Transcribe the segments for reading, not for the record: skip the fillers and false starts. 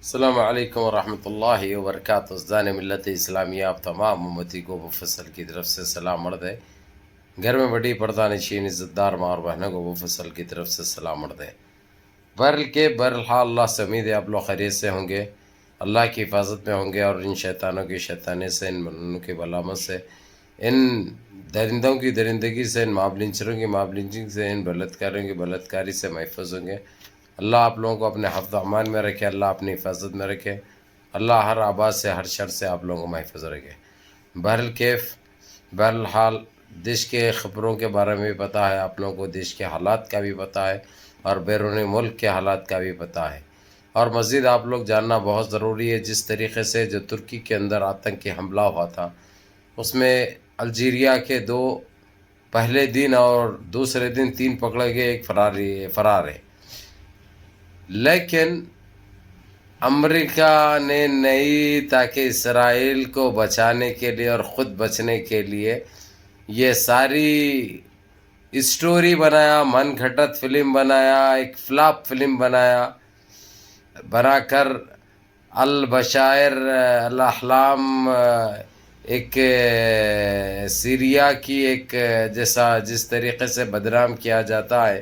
السلام علیکم ورحمۃ اللہ وبرکاتہ۔ ازدان ملت اسلامیہ آپ تمام امتی کو مفصل کی طرف سے سلام عرض ہے۔ گھر میں بڑی پردہ نشین عزت دار ماں اور بہنوں کو مفصل کی طرف سے سلام عرض ہے۔ بہرحال اللہ سے امید ہے آپ لوگ خیریت سے ہوں گے، اللہ کی حفاظت میں ہوں گے، اور ان شیطانوں کی شیطانی سے، ان منوں کی بلامت سے، ان درندوں کی درندگی سے، ان ماب لنچروں کی ماب لنچنگ سے، ان بلتکاروں کی بلتکاری سے محفوظ ہوں گے۔ اللہ آپ لوگوں کو اپنے حفظ و امان میں رکھے، اللہ اپنی حفاظت میں رکھے، اللہ ہر آباد سے، ہر شر سے آپ لوگوں کو محفوظ رکھے۔ بہرحال دیش کے خبروں کے بارے میں بھی پتہ ہے آپ لوگوں کو، دیش کے حالات کا بھی پتہ ہے، اور بیرون ملک کے حالات کا بھی پتہ ہے۔ اور مزید آپ لوگ جاننا بہت ضروری ہے، جس طریقے سے جو ترکی کے اندر آتنکی حملہ ہوا تھا، اس میں الجیریا کے 2 پہلے دن اور دوسرے دن 3 پکڑے گئے، ایک فرار ہے۔ لیکن امریکہ نے نہیں، تاکہ اسرائیل کو بچانے کے لیے اور خود بچنے کے لیے یہ ساری اسٹوری بنایا، من گھٹت فلم بنایا، ایک فلاپ فلم بنا کر البشائر الاحلام، ایک سیریا کی ایک جس طریقے سے بدنام کیا جاتا ہے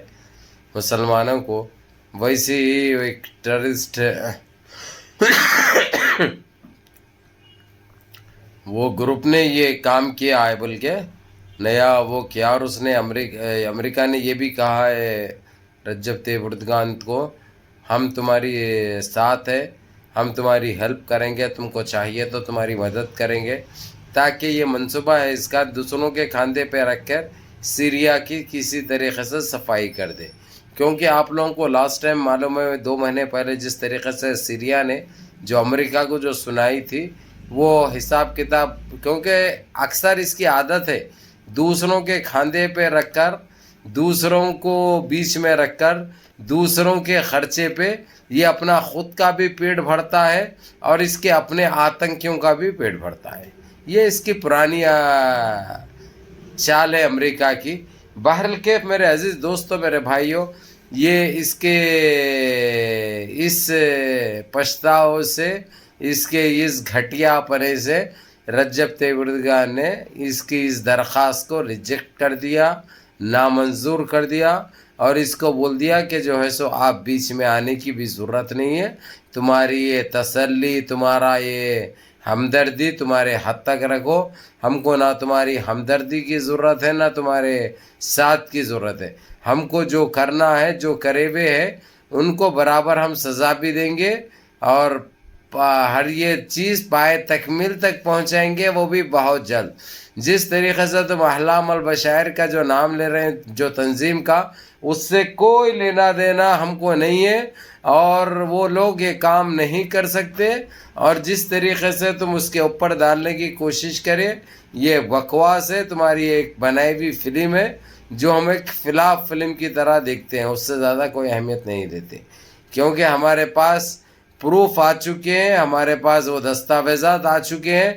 مسلمانوں کو، ویسے ہی ایک ٹیررسٹ وہ گروپ نے یہ کام کیا ہے، بلکہ نیا وہ کیا، اور اس نے امریکہ نے یہ بھی کہا ہے رجب طیب اردگان کو، ہم تمہاری ساتھ ہے، ہم تمہاری ہیلپ کریں گے، تم کو چاہیے تو تمہاری مدد کریں گے، تاکہ یہ منصوبہ ہے اس کا دوسروں کے کھاندے پہ رکھ کر سیریا کی کسی طریقے سے صفائی کر دے۔ کیونکہ آپ لوگوں کو لاسٹ ٹائم معلوم ہے 2 مہینے پہلے جس طریقے سے سیریا نے جو امریکہ کو جو سنائی تھی، وہ حساب کتاب، کیونکہ اکثر اس کی عادت ہے دوسروں کے کھاندے پہ رکھ کر، دوسروں کو بیچ میں رکھ کر، دوسروں کے خرچے پہ یہ اپنا خود کا بھی پیٹ بھرتا ہے، اور اس کے اپنے آتنکیوں کا بھی پیٹ بھرتا ہے۔ یہ اس کی پرانی چال ہے امریکہ کی۔ بہرکیف میرے عزیز دوستوں، میرے بھائیوں، یہ اس پچھتاؤ سے، اس کے اس گھٹیا پنے سے رجب طیب اردگان نے اس درخواست کو ریجیکٹ کر دیا، نامنظور کر دیا، اور اس کو بول دیا کہ جو ہے سو آپ بیچ میں آنے کی بھی ضرورت نہیں ہے، تمہاری یہ تسلی، تمہارا یہ ہمدردی تمہارے حد تک رکھو، ہم کو نہ تمہاری ہمدردی کی ضرورت ہے، نہ تمہارے ساتھ کی ضرورت ہے، ہم کو جو کرنا ہے، جو کرے ہوئے ہے، ان کو برابر ہم سزا بھی دیں گے، اور ہر یہ چیز پائے تکمیل تک پہنچائیں گے، وہ بھی بہت جلد۔ جس طریقے سے تم احلام البشائر کا جو نام لے رہے ہیں، جو تنظیم کا، اس سے کوئی لینا دینا ہم کو نہیں ہے، اور وہ لوگ یہ کام نہیں کر سکتے، اور جس طریقے سے تم اس کے اوپر ڈالنے کی کوشش کرے، یہ بکواس ہے، تمہاری ایک بنائی ہوئی فلم ہے، جو ہم ایک فلاپ فلم کی طرح دیکھتے ہیں، اس سے زیادہ کوئی اہمیت نہیں دیتے، کیونکہ ہمارے پاس پروف آ چکے ہیں، ہمارے پاس وہ دستاویزات آ چکے ہیں،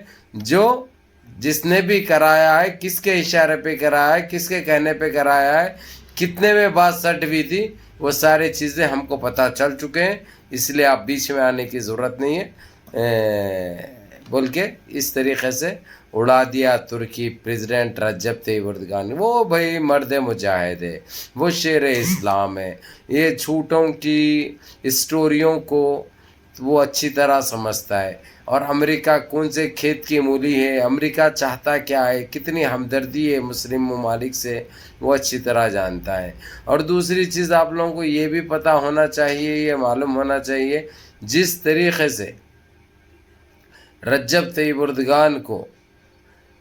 جس نے بھی کرایا ہے، کس کے اشارے پہ کرایا ہے، کس کے کہنے پہ کرایا ہے، کتنے میں بات سٹ ہوئی تھی، وہ ساری چیزیں ہم کو پتہ چل چکے ہیں، اس لیے آپ بیچ میں آنے کی ضرورت نہیں ہے۔ بول کے اس طریقے سے اڑا دیا ترکی پریزیڈنٹ رجب طیب اردگان۔ وہ بھائی مرد مجاہد ہے، وہ شیر اسلام ہے، یہ جھوٹوں کی اسٹوریوں کو وہ اچھی طرح سمجھتا ہے، اور امریکہ کون سے کھیت کی مولی ہے، امریکہ چاہتا کیا ہے، کتنی ہمدردی ہے مسلم ممالک سے، وہ اچھی طرح جانتا ہے۔ اور دوسری چیز آپ لوگوں کو یہ بھی پتہ ہونا چاہیے، یہ معلوم ہونا چاہیے، جس طریقے سے رجب طیب اردگان کو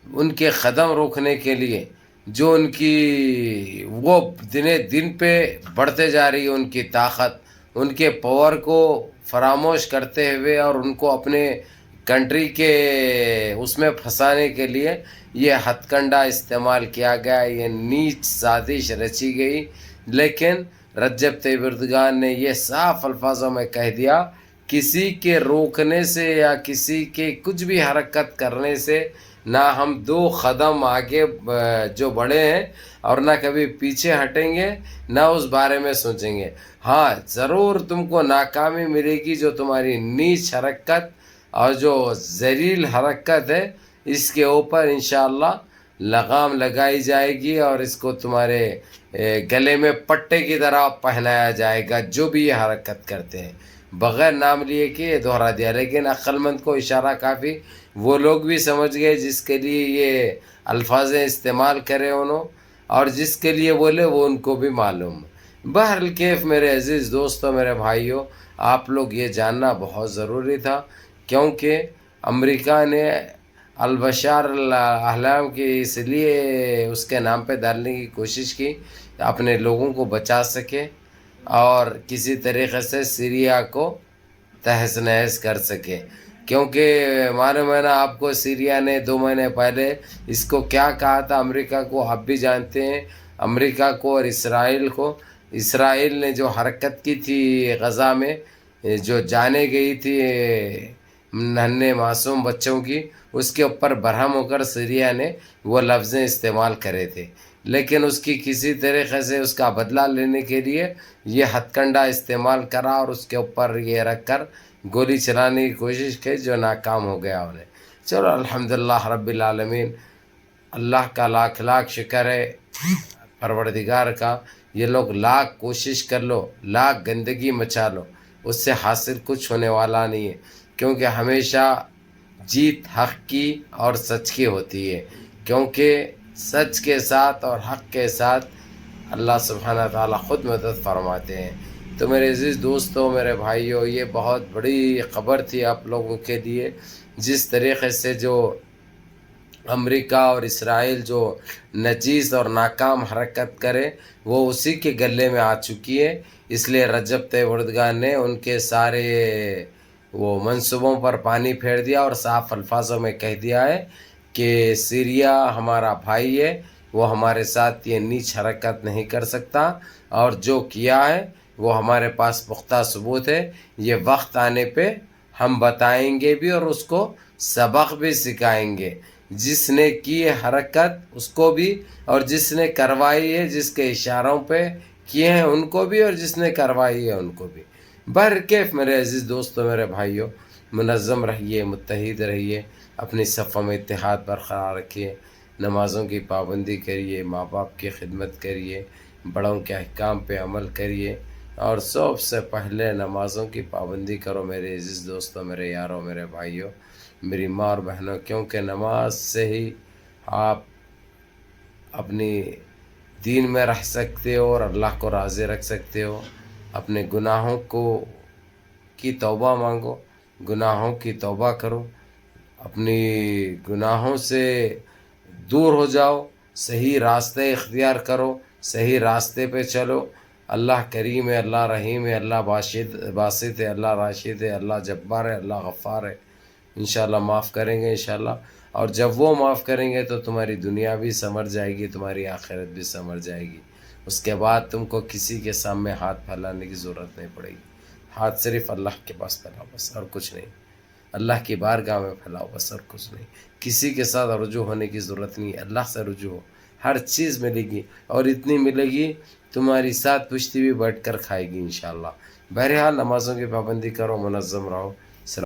ان کے قدم روکنے کے لیے جو ان کی وہ دن پہ بڑھتے جا رہی ہے، ان کی طاقت، ان کے پاور کو فراموش کرتے ہوئے، اور ان کو اپنے کنٹری کے اس میں پھنسانے کے لیے یہ ہتھ کنڈا استعمال کیا گیا، یہ نیچ سازش رچی گئی، لیکن رجب طیب اردگان نے یہ صاف الفاظوں میں کہہ دیا، کسی کے روکنے سے یا کسی کے کچھ بھی حرکت کرنے سے نہ ہم 2 قدم آگے جو بڑھے ہیں اور نہ کبھی پیچھے ہٹیں گے، نہ اس بارے میں سوچیں گے. ہاں ضرور تم کو ناکامی ملے گی، جو تمہاری نیچ حرکت اور جو ذلیل حرکت ہے اس کے اوپر انشاءاللہ لگام لگائی جائے گی، اور اس کو تمہارے گلے میں پٹے کی طرح پہنایا جائے گا جو بھی یہ حرکت کرتے ہیں. بغیر نام لیے کہ یہ دہرا دیا، لیکن عقل مند کو اشارہ کافی. وہ لوگ بھی سمجھ گئے جس کے لیے یہ الفاظ استعمال کرے انہوں، اور جس کے لیے بولے وہ ان کو بھی معلوم. بہرکیف میرے عزیز دوستوں، میرے بھائیوں، آپ لوگ یہ جاننا بہت ضروری تھا، کیونکہ امریکہ نے البشار الاحلام کی اس لیے اس کے نام پہ ڈالنے کی کوشش کی اپنے لوگوں کو بچا سکے اور کسی طریقے سے سیریا کو تہس نہس کر سکے. کیونکہ معلوم ہے نا آپ کو، سیریا نے 2 مہینے پہلے اس کو کیا کہا تھا امریکہ کو، آپ بھی جانتے ہیں. امریکہ کو اور اسرائیل کو، اسرائیل نے جو حرکت کی تھی غزہ میں، جو جانے گئی تھی ننھے معصوم بچوں کی، اس کے اوپر برہم ہو کر سیریا نے وہ لفظیں استعمال کرے تھے. لیکن اس کی کسی طریقے سے اس کا بدلہ لینے کے لیے یہ ہتھ کنڈا استعمال کرا اور اس کے اوپر یہ رکھ کر گولی چلانے کی کوشش کی، جو ناکام ہو گیا انہیں. چلو الحمدللہ رب العالمین، اللہ کا لاکھ لاکھ شکر ہے، پروردگار کا. یہ لوگ لاکھ کوشش کر لو، لاکھ گندگی مچا لو، اس سے حاصل کچھ ہونے والا نہیں ہے. کیونکہ ہمیشہ جیت حق کی اور سچ کی ہوتی ہے، کیونکہ سچ کے ساتھ اور حق کے ساتھ اللہ سبحانہ تعالیٰ خود مدد فرماتے ہیں. تو میرے عزیز دوستوں، میرے بھائیوں، یہ بہت بڑی خبر تھی آپ لوگوں کے لیے. جس طریقے سے جو امریکہ اور اسرائیل جو نجیس اور ناکام حرکت کرے وہ اسی کے گلے میں آ چکی ہے. اس لیے رجب طیب اردگان نے ان کے سارے وہ منصوبوں پر پانی پھیر دیا اور صاف الفاظوں میں کہہ دیا ہے کہ سیریا ہمارا بھائی ہے، وہ ہمارے ساتھ یہ نیچ حرکت نہیں کر سکتا، اور جو کیا ہے وہ ہمارے پاس پختہ ثبوت ہے. یہ وقت آنے پہ ہم بتائیں گے بھی اور اس کو سبق بھی سکھائیں گے. جس نے کی حرکت اس کو بھی، اور جس نے کروائی ہے، جس کے اشاروں پہ کیے ہیں ان کو بھی، اور جس نے کروائی ہے ان کو بھی. بہرکیف میرے عزیز دوستوں، میرے بھائیوں، منظم رہیے، متحد رہیے، اپنی صفوں میں اتحاد برقرار رکھیے، نمازوں کی پابندی کریے، ماں باپ کی خدمت کریے، بڑوں کے احکام پہ عمل کریے، اور سب سے پہلے نمازوں کی پابندی کرو میرے عزیز دوستوں، میرے یاروں، میرے بھائیوں، میری ماں اور بہنوں. کیونکہ نماز سے ہی آپ اپنی دین میں رہ سکتے ہو اور اللہ کو راضی رکھ سکتے ہو. اپنے گناہوں کی توبہ مانگو، گناہوں کی توبہ کرو، اپنی گناہوں سے دور ہو جاؤ، صحیح راستے اختیار کرو، صحیح راستے پہ چلو. اللہ کریم ہے، اللہ رحیم ہے، اللہ باسط ہے، اللہ راشد ہے، اللہ جبار ہے، اللہ غفار ہے. انشاءاللہ معاف کریں گے انشاءاللہ. اور جب وہ معاف کریں گے تو تمہاری دنیا بھی سنور جائے گی، تمہاری آخرت بھی سنور جائے گی. اس کے بعد تم کو کسی کے سامنے ہاتھ پھیلانے کی ضرورت نہیں پڑے گی. ہاتھ صرف اللہ کے پاس پھیلاؤ بس، اور کچھ نہیں. اللہ کی بارگاہ میں پھیلاؤ بس، اور کچھ نہیں. کسی کے ساتھ رجوع ہونے کی ضرورت نہیں ہے، اللہ سے رجوع ہو. ہر چیز ملے گی، اور اتنی ملے گی تمہاری ساتھ پشتی بھی بیٹھ کر کھائے گی انشاءاللہ. بہرحال نمازوں کی پابندی کرو، منظم رہو.